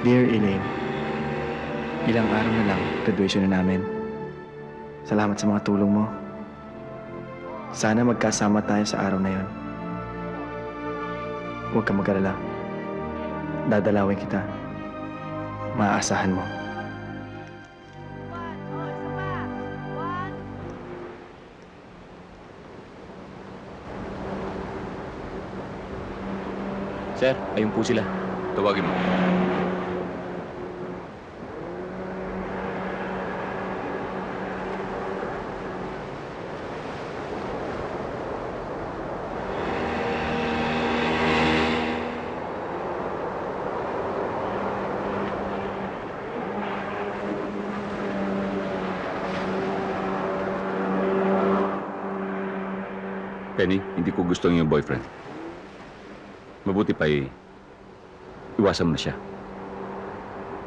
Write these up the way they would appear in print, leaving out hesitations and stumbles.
Dear Elaine, ilang araw na lang, graduation na namin. Salamat sa mga tulong mo. Sana magkasama tayo sa araw na yon. Huwag kang mag-alala. Dadalawin kita. Maaasahan mo. Sir, ayun po sila. Tawagin mo. Penny, hindi ko gusto yung boyfriend. Mabuti pa iwasan mo na siya.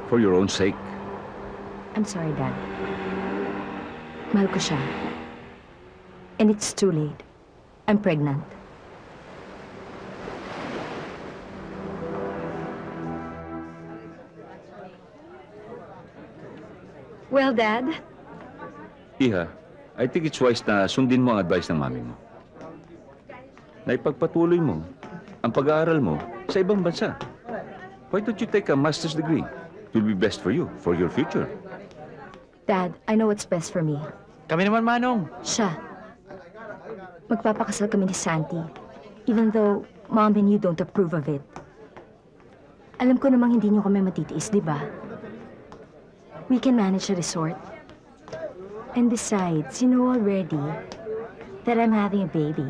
For your own sake. I'm sorry, Dad. Mahal ko siya. And it's too late. I'm pregnant. Well, Dad, Iha, I think it's wise na sundin mo ang advice ng mami mo. Na ipagpatuloy mo ang pag-aaral mo sa ibang bansa. Why don't you take a master's degree? It will be best for you, for your future. Dad, I know what's best for me. Kami naman, Manong. Siya. Magpapakasal kami ni Santi, even though Mom and you don't approve of it. Alam ko namang hindi niyo kami matitiis, di ba? We can manage a resort. And besides, you know already that I'm having a baby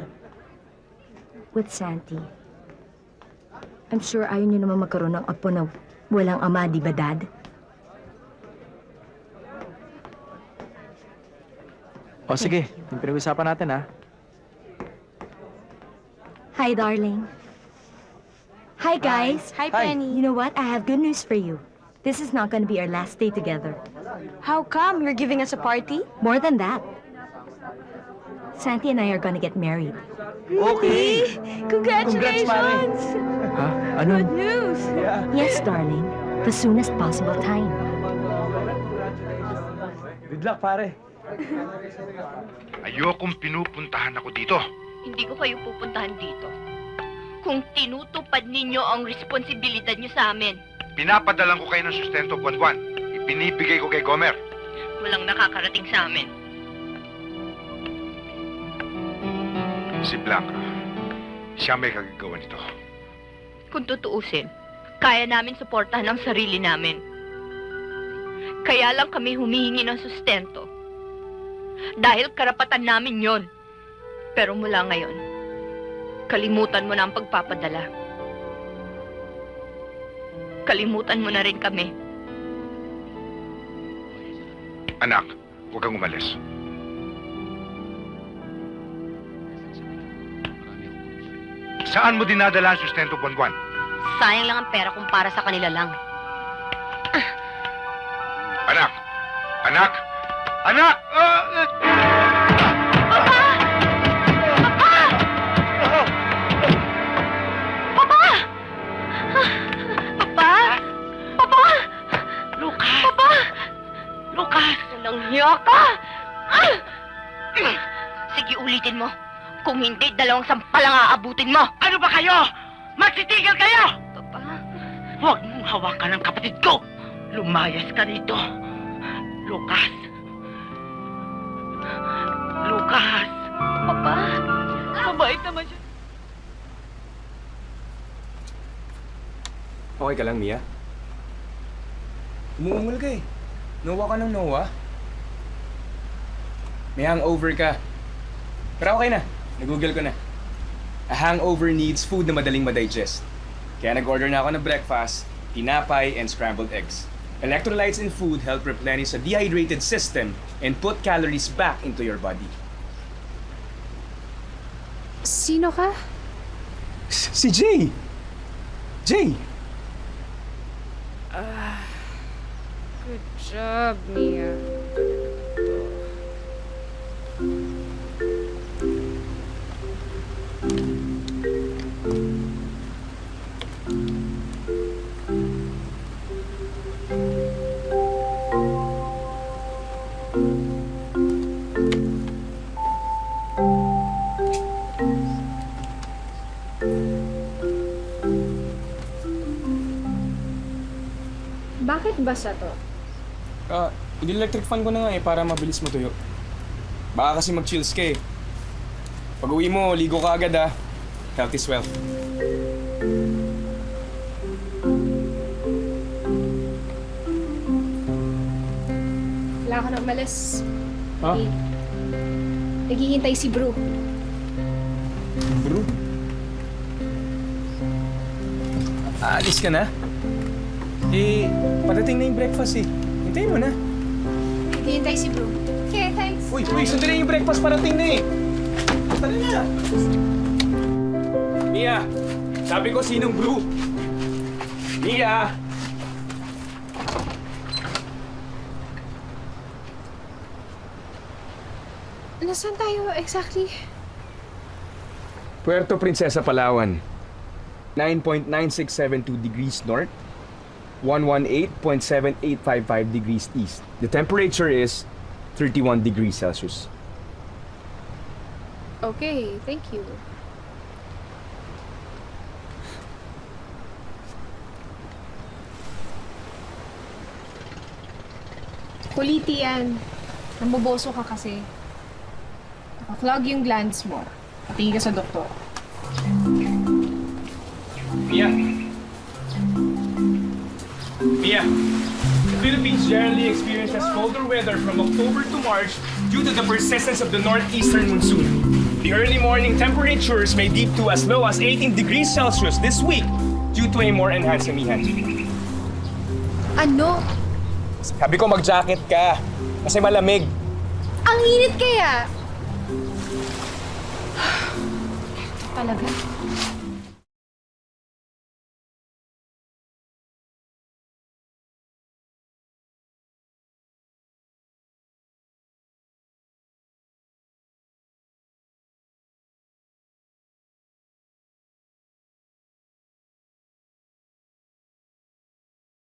with Santi. I'm sure ayaw niyo naman magkaroon ng apo na walang ama, di ba, Dad? O sige, yung pinag-usapan natin, ha? Hi, darling. Hi, guys. Hi, Penny. You know what? I have good news for you. This is not gonna be our last day together. How come? You're giving us a party? More than that. Santi and I are gonna get married. Okay. Congratulations! Ha? Ano? Good news! Yes, darling. The soonest possible time. Good luck, pare. Ayokong pinupuntahan ako dito. Hindi ko kayo pupuntahan dito. Kung tinutupad ninyo ang responsibilidad nyo sa amin, Pinapadalan ko kayo ng sustento buwan-buwan. Ipinibigay ko kay Gomer. walang nakakarating sa amin. Si Blanca, siya may kagagawa nito. Kung tutuusin, kaya namin suportahan ang sarili namin. Kaya lang kami humihingi ng sustento. Dahil karapatan namin yon. Pero mula ngayon, kalimutan mo na ang pagpapadala. Kalimutan mo na rin kami. Anak, huwag kang umalis. Saan mo dinadala ang sustento buwan-buwan? Sayang lang ang pera kung para sa kanila lang. Anak! Anak! Anak! Papa! Papa! Lucas! Papa! Lucas! Walang hiya ka! Sige, ulitin mo. Kung hindi, 2 sampal ang aabutin mo. Ano ba kayo? Magsitigil kayo! Papa? Huwag mong hawakan ang kapatid ko! Lumayas ka rito. Lucas. Lucas. Papa? Mabait naman siya. Okay ka lang, Mia? Umuungol ka eh. Nowa ka ng nowa. May hangover ka. Pero okay na. Nag-google ko na. A hangover needs food na madaling madigest. Kaya nag-order na ako ng breakfast, tinapay, and scrambled eggs. Electrolytes in food help replenish a dehydrated system and put calories back into your body. Sino ka? Si Jay! Jay! Good job, Mia. Bakit basa to? In-electric fan ko na nga para mabilis mo tuyo. Baka kasi mag-chills ka eh. Pag uwi mo, ligo ka agad Health is wealth. Wala ka na umalis. Ha? Naghihintay si Bru. Bro? Aalis ka na? Padating na yung breakfast eh. Hintayin mo na. Naghihintay si Bru. Okay, thanks. Uy, sandali yung breakfast parating na eh. Tara na. Mia, sabi ko sinong Bru? Mia! Nasaan tayo exactly? Puerto Princesa, Palawan. 9.9672 degrees north. 118.7855 degrees east. The temperature is 31 degrees Celsius. Okay, thank you. Kuliti yan. Namuboso ka kasi. Naka-clog yung glands mo. Patingin ka sa doktor. Mia! Mia! The Philippines generally experiences colder weather from October to March due to the persistence of the northeastern monsoon. The early morning temperatures may dip to as low as 18 degrees Celsius this week due to a more enhanced amihan. Ano? Sabi ko mag-jacket ka kasi malamig. Ang init kaya! Talaga?